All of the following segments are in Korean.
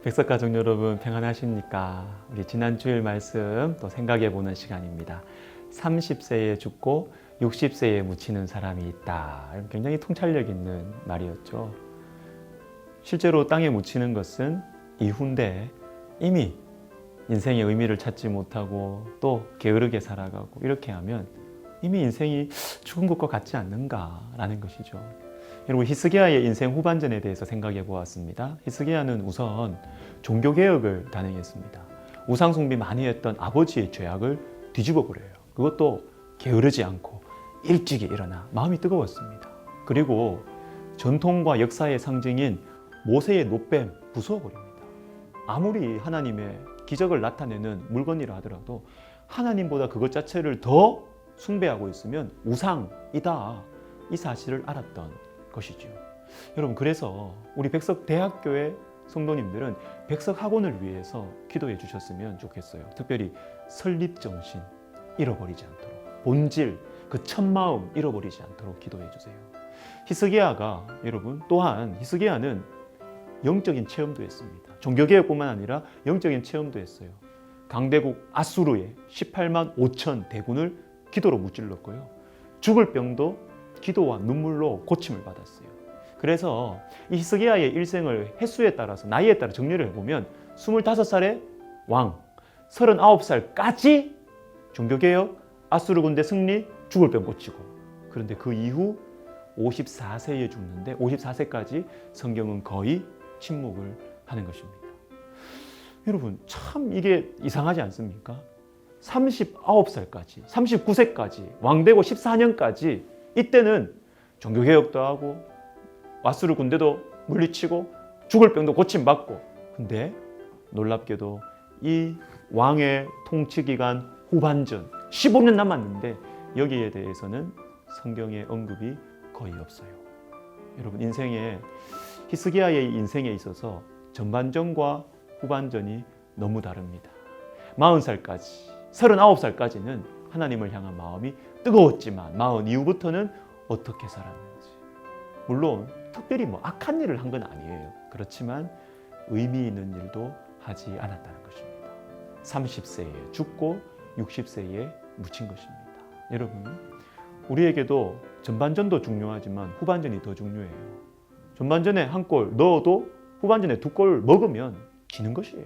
백석가족 여러분 평안하십니까? 우리 지난 주일 말씀 또 생각해 보는 시간입니다. 30세에 죽고 60세에 묻히는 사람이 있다. 굉장히 통찰력 있는 말이었죠. 실제로 땅에 묻히는 것은 이후인데 이미 인생의 의미를 찾지 못하고 또 게으르게 살아가고 이렇게 하면 이미 인생이 죽은 것과 같지 않는가라는 것이죠. 여러분, 히스기야의 인생 후반전에 대해서 생각해 보았습니다. 히스기야는 우선 종교개혁을 단행했습니다. 우상숭배 많이 했던 아버지의 죄악을 뒤집어 버려요. 그것도 게으르지 않고 일찍이 일어나 마음이 뜨거웠습니다. 그리고 전통과 역사의 상징인 모세의 노뱀 부수어 버립니다. 아무리 하나님의 기적을 나타내는 물건이라 하더라도 하나님보다 그것 자체를 더 숭배하고 있으면 우상이다, 이 사실을 알았던 것이죠. 여러분, 그래서 우리 백석대학교의 성도님들은 백석학원을 위해서 기도해 주셨으면 좋겠어요. 특별히 설립정신 잃어버리지 않도록, 본질, 그 첫마음 잃어버리지 않도록 기도해 주세요. 히스기야가, 여러분, 또한 히스기야는 영적인 체험도 했습니다. 종교개혁뿐만 아니라 영적인 체험도 했어요. 강대국 아수르의 18만 5천 대군을 기도로 무찔렀고요. 죽을 병도 기도와 눈물로 고침을 받았어요. 그래서 이 히스기야의 일생을 횟수에 따라서, 나이에 따라 정리를 해보면 25살에 왕, 39살까지 종교개혁, 아수르 군대 승리, 죽을 병 고치고, 그런데 그 이후 54세에 죽는데 54세까지 성경은 거의 침묵을 하는 것입니다. 여러분, 참 이게 이상하지 않습니까? 39살까지, 39세까지, 왕되고 14년까지, 이때는 종교개혁도 하고 아수르 군대도 물리치고 죽을 병도 고침받고, 근데 놀랍게도 이 왕의 통치기간 후반전 15년 남았는데 여기에 대해서는 성경의 언급이 거의 없어요. 여러분, 히스기야의 인생에 있어서 전반전과 후반전이 너무 다릅니다. 40살까지, 39살까지는 하나님을 향한 마음이 뜨거웠지만 40 이후부터는 어떻게 살았는지, 물론 특별히 악한 일을 한 건 아니에요. 그렇지만 의미 있는 일도 하지 않았다는 것입니다. 30세에 죽고 60세에 묻힌 것입니다. 여러분, 우리에게도 전반전도 중요하지만 후반전이 더 중요해요. 전반전에 한 골 넣어도 후반전에 2골 먹으면 지는 것이에요.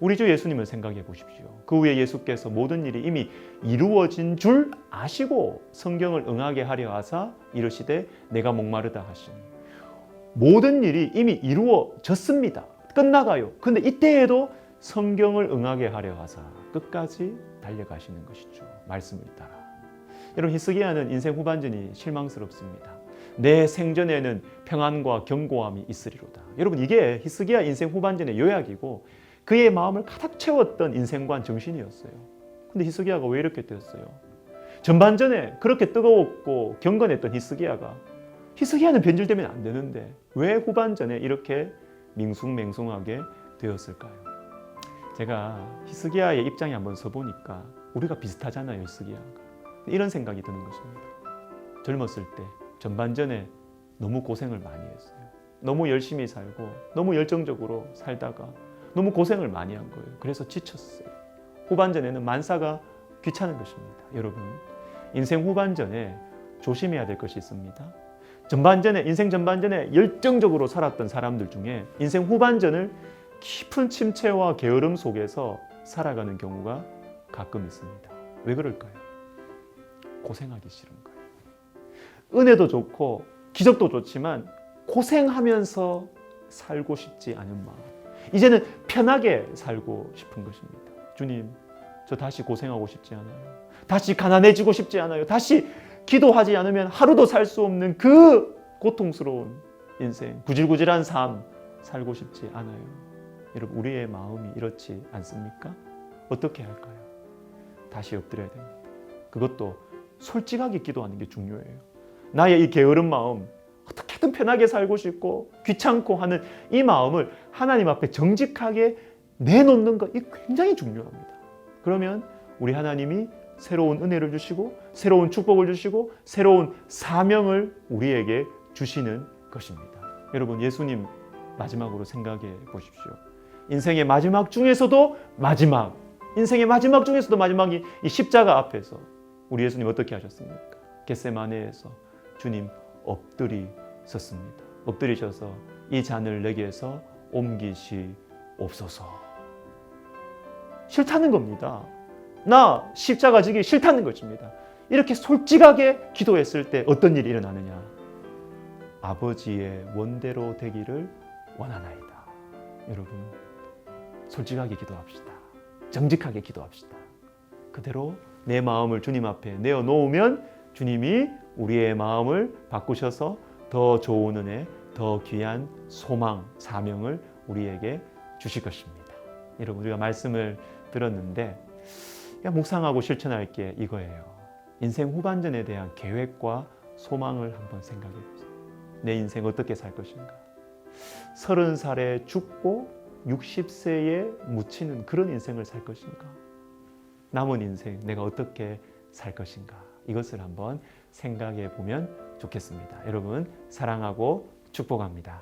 우리 주 예수님을 생각해 보십시오. 그 후에 예수께서 모든 일이 이미 이루어진 줄 아시고 성경을 응하게 하려 하사 이르시되 내가 목마르다 하시니, 모든 일이 이미 이루어졌습니다. 끝나가요. 근데 이때에도 성경을 응하게 하려 하사 끝까지 달려가시는 것이죠. 말씀을 따라. 여러분, 히스기야는 인생 후반전이 실망스럽습니다. 내 생전에는 평안과 견고함이 있으리로다. 여러분, 이게 히스기야 인생 후반전의 요약이고 그의 마음을 가득 채웠던 인생관 정신이었어요. 근데 히스기야가 왜 이렇게 되었어요? 전반전에 그렇게 뜨거웠고 경건했던 히스기야는 변질되면 안 되는데 왜 후반전에 이렇게 밍숭맹숭하게 되었을까요? 제가 히스기야의 입장에 한번 서보니까 우리가 비슷하잖아요, 히스기야가. 이런 생각이 드는 것입니다. 젊었을 때 전반전에 너무 고생을 많이 했어요. 너무 열심히 살고 너무 열정적으로 살다가 너무 고생을 많이 한 거예요. 그래서 지쳤어요. 후반전에는 만사가 귀찮은 것입니다. 여러분, 인생 후반전에 조심해야 될 것이 있습니다. 인생 전반전에 열정적으로 살았던 사람들 중에 인생 후반전을 깊은 침체와 게으름 속에서 살아가는 경우가 가끔 있습니다. 왜 그럴까요? 고생하기 싫은 거예요. 은혜도 좋고 기적도 좋지만 고생하면서 살고 싶지 않은 마음. 이제는 편하게 살고 싶은 것입니다. 주님, 저 다시 고생하고 싶지 않아요. 다시 가난해지고 싶지 않아요. 다시 기도하지 않으면 하루도 살 수 없는 그 고통스러운 인생, 구질구질한 삶 살고 싶지 않아요. 여러분, 우리의 마음이 이렇지 않습니까? 어떻게 할까요? 다시 엎드려야 됩니다. 그것도 솔직하게 기도하는 게 중요해요. 나의 이 게으른 마음, 어떻게든 편하게 살고 싶고 귀찮고 하는 이 마음을 하나님 앞에 정직하게 내놓는 것, 이 굉장히 중요합니다. 그러면 우리 하나님이 새로운 은혜를 주시고 새로운 축복을 주시고 새로운 사명을 우리에게 주시는 것입니다. 여러분, 예수님 마지막으로 생각해 보십시오. 인생의 마지막 중에서도 마지막, 인생의 마지막 중에서도 마지막이 이 십자가 앞에서 우리 예수님 어떻게 하셨습니까? 겟세마네에서 주님 엎드리셨습니다. 엎드리셔서 이 잔을 내게서 옮기시옵소서. 싫다는 겁니다. 나 십자가 지기 싫다는 것입니다. 이렇게 솔직하게 기도했을 때 어떤 일이 일어나느냐? 아버지의 원대로 되기를 원하나이다. 여러분, 솔직하게 기도합시다. 정직하게 기도합시다. 그대로 내 마음을 주님 앞에 내어놓으면 주님이 우리의 마음을 바꾸셔서 더 좋은 은혜, 더 귀한 소망, 사명을 우리에게 주실 것입니다. 여러분, 우리가 말씀을 들었는데 묵상하고 실천할 게 이거예요. 인생 후반전에 대한 계획과 소망을 한번 생각해 보세요. 내 인생 어떻게 살 것인가? 30살에 죽고 60세에 묻히는 그런 인생을 살 것인가? 남은 인생 내가 어떻게 살 것인가? 이것을 한번 생각해 보면 좋겠습니다. 여러분, 사랑하고 축복합니다.